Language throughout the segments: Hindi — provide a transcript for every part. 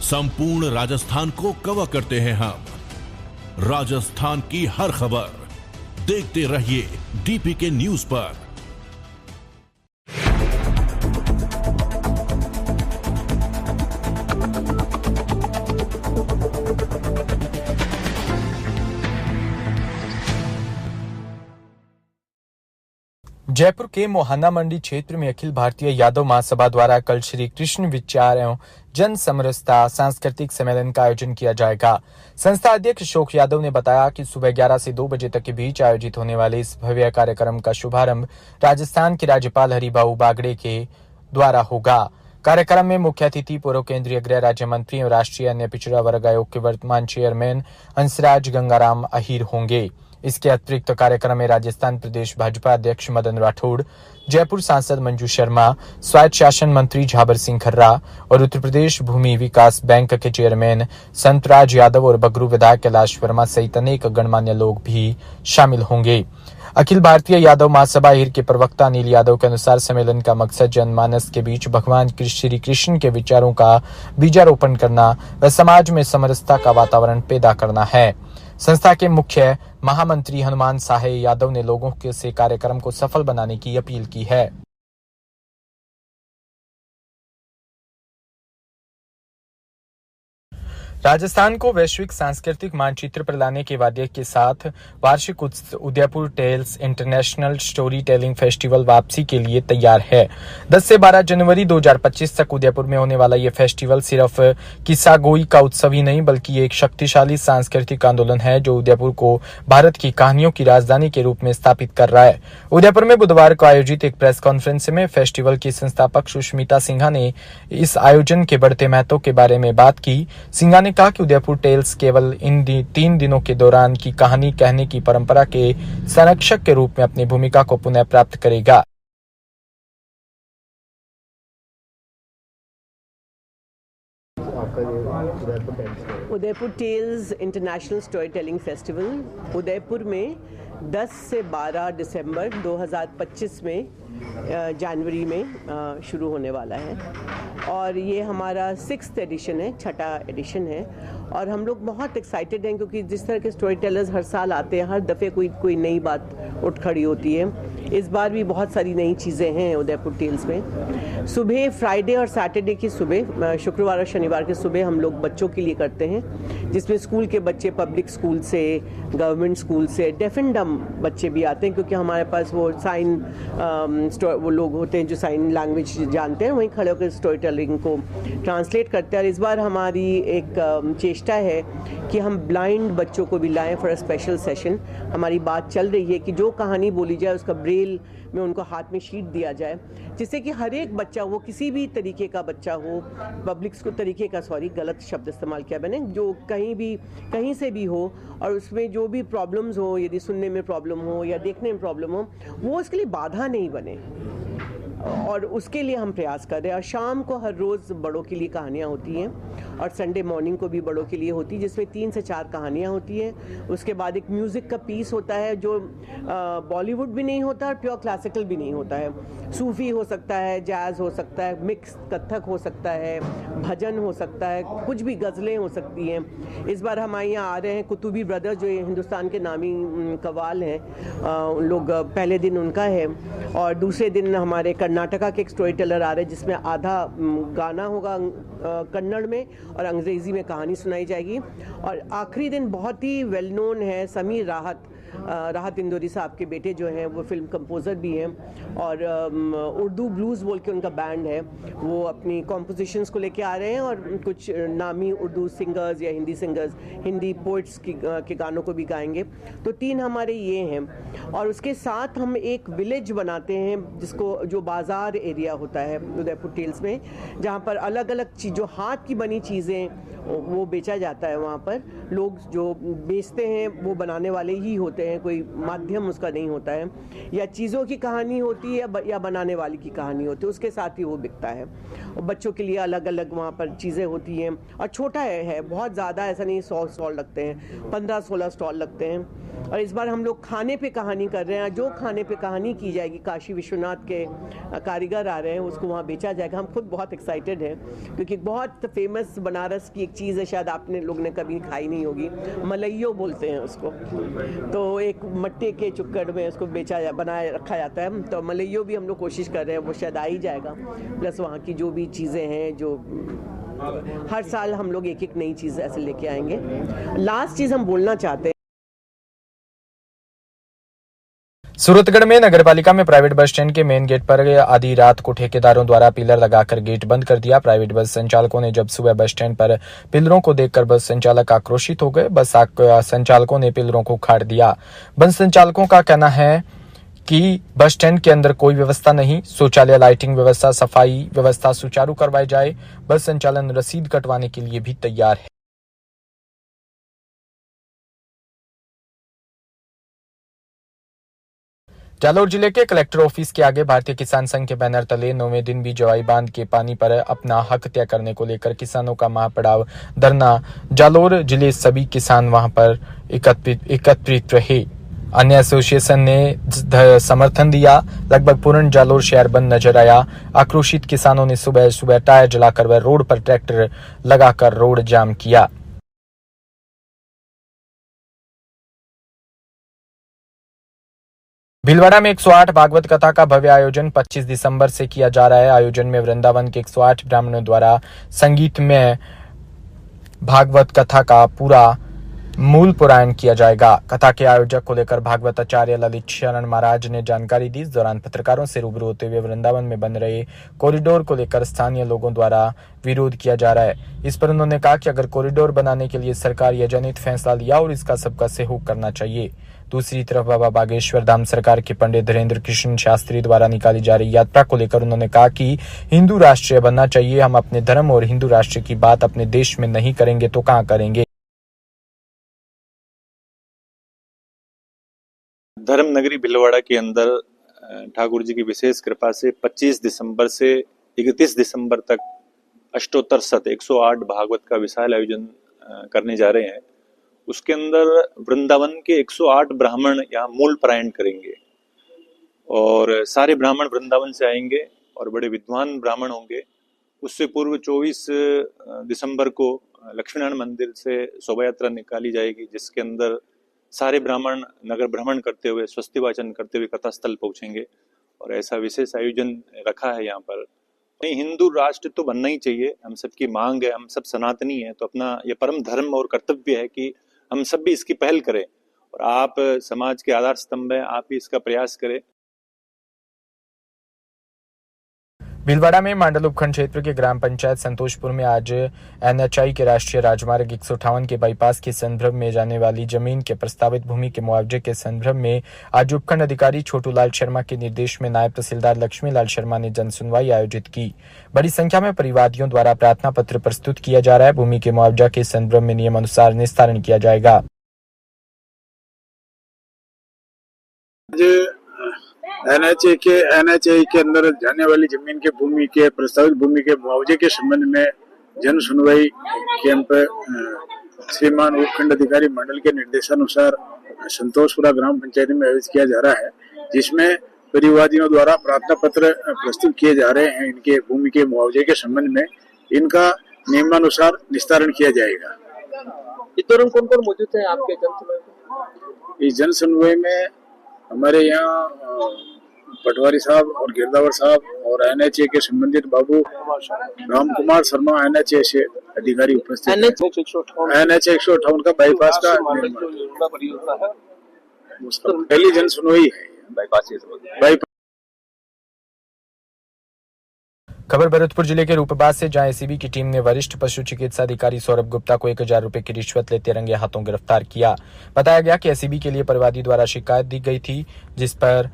संपूर्ण राजस्थान को कवर करते हैं हम। राजस्थान की हर खबर देखते रहिए डीपीके न्यूज पर। जयपुर के मोहना मंडी क्षेत्र में अखिल भारतीय यादव महासभा द्वारा कल श्री कृष्ण विचार एवं जन समरसता सांस्कृतिक सम्मेलन का आयोजन किया जाएगा। संस्था अध्यक्ष अशोक यादव ने बताया कि सुबह 11 से 2 बजे तक के बीच आयोजित होने वाले इस भव्य कार्यक्रम का शुभारंभ राजस्थान के राज्यपाल हरिभाऊ बागड़े के द्वारा होगा। कार्यक्रम में मुख्य अतिथि पूर्व केंद्रीय गृह राज्य मंत्री और राष्ट्रीय अन्य पिछड़ा वर्ग आयोग के वर्तमान चेयरमैन हंसराज गंगाराम अहीर होंगे। इसके अतिरिक्त कार्यक्रम में राजस्थान प्रदेश भाजपा अध्यक्ष मदन राठौड़, जयपुर सांसद मंजू शर्मा, स्वायत्त शासन मंत्री झाबर सिंह खर्रा और उत्तर प्रदेश भूमि विकास बैंक के चेयरमैन संतराज यादव और बगरू विधायक कैलाश वर्मा सहित अनेक गणमान्य लोग भी शामिल होंगे। अखिल भारतीय यादव महासभा हिर के प्रवक्ता अनिल यादव के अनुसार सम्मेलन का मकसद जनमानस के बीच भगवान श्री कृष्ण के विचारों का बीजारोपण करना व समाज में समरसता का वातावरण पैदा करना है। संस्था के मुख्य महामंत्री हनुमान साहे यादव ने लोगों से कार्यक्रम को सफल बनाने की अपील की है। राजस्थान को वैश्विक सांस्कृतिक मानचित्र पर लाने के वादे के साथ वार्षिक Udaipur tales international storytelling festival वापसी के लिए तैयार है। 10 से 12 जनवरी 2025 तक उदयपुर में होने वाला ये फेस्टिवल सिर्फ किस्सागोई का उत्सव ही नहीं बल्कि एक शक्तिशाली सांस्कृतिक आंदोलन है जो उदयपुर को भारत की कहानियों की राजधानी के रूप में स्थापित कर रहा है। उदयपुर में बुधवार को आयोजित एक प्रेस कॉन्फ्रेंस में फेस्टिवल की संस्थापक सुष्मिता सिन्हा ने इस आयोजन के बढ़ते महत्व के बारे में बात की। सिन्हा ने कहा कि उदयपुर टेल्स केवल इन 3 दिनों के दौरान की कहानी कहने की परंपरा के संरक्षक के रूप में अपनी भूमिका को पुनः प्राप्त करेगा। Udaipur tales international storytelling festival Udaipur में 10 से 12 दिसंबर 2025 में जनवरी में शुरू होने वाला है और ये हमारा 6th एडिशन है, 6ठा एडिशन है और हम लोग बहुत एक्साइटेड हैं क्योंकि जिस तरह के स्टोरी टेलर्स हर साल आते हैं, हर दफ़े कोई नई बात उठ खड़ी होती है। इस बार भी बहुत सारी नई चीज़ें हैं उदयपुर टेल्स में। सुबह फ्राइडे और सैटरडे की सुबह, शुक्रवार और शनिवार की सुबह हम लोग बच्चों के लिए करते हैं जिसमें स्कूल के बच्चे, पब्लिक स्कूल से, गवर्नमेंट स्कूल से, डेफ एंड डम बच्चे भी आते हैं क्योंकि हमारे पास वो वो लोग होते हैं जो साइन लैंग्वेज जानते हैं, वहीं खड़े होकर स्टोरी टेलिंग को ट्रांसलेट करते हैं। और इस बार हमारी एक चेष्टा है कि हम ब्लाइंड बच्चों को भी लाएं फॉर अ स्पेशल सेशन। हमारी बात चल रही है कि जो कहानी बोली जाए उसका ब्रेल में उनको हाथ में शीट दिया जाए जिससे कि हर एक बच्चा, वो किसी भी तरीके का बच्चा हो, पब्लिक को तरीके का, गलत शब्द इस्तेमाल किया मैंने, जो कहीं से भी हो और उसमें जो भी प्रॉब्लम्स हो, यदि सुनने में प्रॉब्लम हो या देखने में प्रॉब्लम हो, वो उसके लिए बाधा नहीं बने और उसके लिए हम प्रयास कर रहे हैं। और शाम को हर रोज़ बड़ों के लिए कहानियाँ होती हैं और संडे मॉर्निंग को भी बड़ों के लिए होती है जिसमें 3 से 4 कहानियाँ होती हैं। उसके बाद एक म्यूज़िक का पीस होता है जो बॉलीवुड भी नहीं होता और प्योर क्लासिकल भी नहीं होता है। सूफ़ी हो सकता है, जैज़ हो सकता है, मिक्स कथक हो सकता है, भजन हो सकता है, कुछ भी गज़लें हो सकती हैं। इस बार हमारे यहाँ आ रहे हैं कुतुबी ब्रदर्स जो हिंदुस्तान के नामी कव्वाल हैं, उन लोग पहले दिन उनका है और दूसरे दिन हमारे कर्नाटका के एक स्टोरी टेलर आ रहे हैं जिसमें आधा गाना होगा कन्नड़ में और अंग्रेज़ी में कहानी सुनाई जाएगी। और आखिरी दिन बहुत ही वेल नोन है समीर राहत इंदौरी साहब के बेटे जो हैं, वो फिल्म कंपोज़र भी हैं और उर्दू ब्लूज़ बोल के उनका बैंड है, वो अपनी कॉम्पोजिशंस को लेके आ रहे हैं और कुछ नामी उर्दू सिंगर्स या हिंदी सिंगर्स, हिंदी पोइट्स के गानों को भी गाएंगे। तो 3 हमारे ये हैं और उसके साथ हम एक विलेज बनाते हैं जिसको, जो बाज़ार एरिया होता है उदयपुर टेल्स में, जहाँ पर अलग अलग चीज़, जो हाथ की बनी चीज़ें वो बेचा जाता है। वहाँ पर लोग जो बेचते हैं वो बनाने वाले ही होते हैं, कोई माध्यम उसका नहीं होता है, या चीज़ों की कहानी होती है या बनाने वाले की कहानी होती है, उसके साथ ही वो बिकता है। और बच्चों के लिए अलग अलग वहाँ पर चीज़ें होती हैं, और छोटा है बहुत ज़्यादा ऐसा नहीं, 100 स्टॉल लगते हैं, 15-16 स्टॉल लगते हैं। और इस बार हम लोग खाने पे कहानी कर रहे हैं, जो खाने पे कहानी की जाएगी, काशी विश्वनाथ के कारीगर आ रहे हैं, उसको वहाँ बेचा जाएगा। हम खुद बहुत एक्साइटेड हैं, क्योंकि बहुत फेमस बनारस की एक चीज़ है, शायद आपने लोग ने कभी खाई नहीं होगी, मलइयो बोलते हैं उसको। तो एक मट्टे के चुक्कड़ में उसको बनाए रखा जाता है, तो मलइयो भी हम लोग कोशिश कर रहे हैं, वो शायद आ ही जाएगा। प्लस वहाँ की जो भी चीज़ें हैं, जो हर साल हम लोग एक एक नई चीज़ ऐसे लेके आएंगे। लास्ट चीज़ हम बोलना चाहते हैं, सूरतगढ़ में नगरपालिका में प्राइवेट बस स्टैंड के मेन गेट पर आधी रात को ठेकेदारों द्वारा पिलर लगाकर गेट बंद कर दिया। प्राइवेट बस संचालकों ने जब सुबह बस स्टैंड पर पिलरों को देखकर बस संचालक आक्रोशित हो गए। बस संचालकों ने पिलरों को उखाड़ दिया। बस संचालकों का कहना है कि बस स्टैंड के अंदर कोई व्यवस्था नहीं, शौचालय, लाइटिंग व्यवस्था, सफाई व्यवस्था सुचारू करवाई जाए। बस संचालन रसीद कटवाने के लिए भी तैयार है। जालौर जिले के कलेक्टर ऑफिस के आगे भारतीय किसान संघ के बैनर तले 9वें दिन भी जवाई बांध के पानी पर अपना हक तय करने को लेकर किसानों का महापड़ाव धरना। जालौर जिले सभी किसान वहां पर एकत्रित रहे। अन्य एसोसिएशन ने समर्थन दिया। लगभग पूर्ण जालौर शहर बंद नजर आया। आक्रोशित किसानों ने सुबह सुबह टायर जलाकर व रोड पर ट्रैक्टर लगाकर रोड जाम किया। भीलवाड़ा में 108 भागवत कथा का भव्य आयोजन 25 दिसंबर से किया जा रहा है। आयोजन में वृंदावन के 108 ब्राह्मणों द्वारा संगीतमय भागवत कथा का पूरा मूल पुराण किया जाएगा। कथा के आयोजक को लेकर भागवत आचार्य ललित शरण महाराज ने जानकारी दी। इस दौरान पत्रकारों से रूबरू होते हुए वृंदावन में बन रहे कॉरिडोर को लेकर स्थानीय लोगों द्वारा विरोध किया जा रहा है। इस पर उन्होंने कहा कि अगर कॉरिडोर बनाने के लिए सरकार यह जनहित फैसला लिया और इसका सबका सहयोग करना चाहिए। दूसरी तरफ बाबा बागेश्वर धाम सरकार के पंडित धीरेन्द्र कृष्ण शास्त्री द्वारा निकाली जा रही यात्रा को लेकर उन्होंने कहा कि हिंदू राष्ट्र बनना चाहिए। हम अपने धर्म और हिंदू राष्ट्र की बात अपने देश में नहीं करेंगे तो कहां करेंगे। धर्म नगरी भीलवाड़ा के अंदर ठाकुर जी की विशेष कृपा से 25 दिसंबर से 31 दिसंबर तक अष्टोत्तर शत 108 भागवत का विशाल आयोजन करने जा रहे हैं। उसके अंदर वृंदावन के 108 ब्राह्मण यहाँ मूल पारायण करेंगे और सारे ब्राह्मण वृंदावन से आएंगे और बड़े विद्वान ब्राह्मण होंगे। उससे पूर्व 24 दिसंबर को लक्ष्मीनारायण मंदिर से शोभा यात्रा निकाली जाएगी, जिसके अंदर सारे ब्राह्मण नगर भ्रमण करते हुए स्वस्ति वाचन करते हुए कथा स्थल पहुंचेंगे। और ऐसा विशेष आयोजन रखा है यहाँ पर। हिंदू राष्ट्र तो बनना ही चाहिए, हम सबकी मांग है, हम सब सनातनी है, तो अपना ये परम धर्म और कर्तव्य है कि हम सब भी इसकी पहल करें। और आप समाज के आधार स्तंभ है, आप ही इसका प्रयास करें। भीलवाड़ा में मांडल उपखंड क्षेत्र के ग्राम पंचायत संतोषपुर में आज NHI के राष्ट्रीय राजमार्ग 158 के बाईपास के संदर्भ में जाने वाली जमीन के प्रस्तावित भूमि के मुआवजे के संदर्भ में आज उपखंड अधिकारी छोटू लाल शर्मा के निर्देश में नायब तहसीलदार लक्ष्मी लाल शर्मा ने जन सुनवाई आयोजित की। बड़ी संख्या में परिवादियों द्वारा प्रार्थना पत्र प्रस्तुत किया जा रहा है। भूमि के मुआवजा के संदर्भ में नियमानुसार निस्तारण किया जाएगा। NHI के अंदर जाने वाली जमीन के भूमि के प्रस्तावित भूमि के मुआवजे के संबंध में जन सुनवाई कैंप श्रीमान उपखंड अधिकारी मंडल के निर्देशानुसार संतोषपुरा ग्राम पंचायत में आयोजित किया जा रहा है, जिसमें परिवादियों द्वारा प्रार्थना पत्र प्रस्तुत किए जा रहे हैं। इनके भूमि के मुआवजे के संबंध में इनका नियमानुसार निस्तारण किया जाएगा। इस दौरान कौन कौन मौजूद है आपके जन सुनवाई? इस जन सुनवाई में हमारे यहाँ पटवारी साहब और गिरदावर साहब और NHI के संबंधित बाबू राम कुमार शर्मा NHI से अधिकारी उपस्थित हैं। NHI 158 का बाईपास का उसका पहली जन सुनवाई है। बाईपास खबर भरतपुर जिले के रूपबाज से, जहां एसीबी की टीम ने वरिष्ठ पशु चिकित्सा अधिकारी सौरभ गुप्ता को 1000 रुपए की रिश्वत लेते रंगे हाथों गिरफ्तार किया। बताया गया कि एसीबी के लिए परिवादी द्वारा शिकायत दी गई थी, जिस पर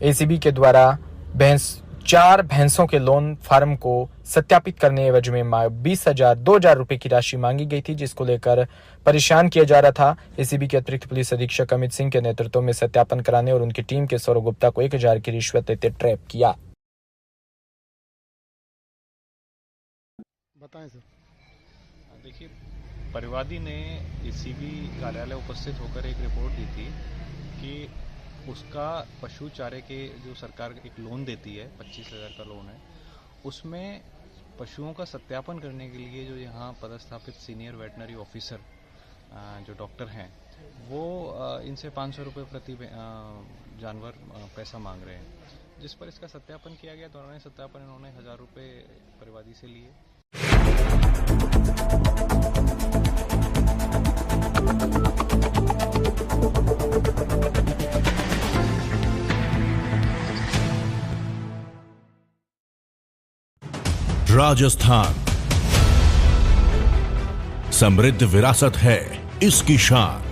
एसीबी के द्वारा भैंस 4 भैंसों के लोन फार्म को सत्यापित करने एवज में 20,000-2,000 रुपए की राशि मांगी गई थी, जिसको लेकर परेशान किया जा रहा था। एसीबी के अतिरिक्त पुलिस अधीक्षक अमित सिंह के नेतृत्व में सत्यापन कराने और उनकी टीम के सौरभ गुप्ता को 1,000 की रिश्वत लेते ट्रैप किया। बताएं सर। देखिए, परिवादी ने एसीबी कार्यालय उपस्थित होकर एक रिपोर्ट दी थी कि उसका पशु चारे के जो सरकार एक लोन देती है, 25,000 का लोन है, उसमें पशुओं का सत्यापन करने के लिए जो यहाँ पदस्थापित सीनियर वेटनरी ऑफिसर जो डॉक्टर हैं, वो इनसे 500 रुपये प्रति जानवर पैसा मांग रहे हैं, जिस पर इसका सत्यापन किया गया। दौरान सत्यापन इन्होंने 1,000 रुपये परिवादी से लिए। राजस्थान समृद्ध विरासत है इसकी शान।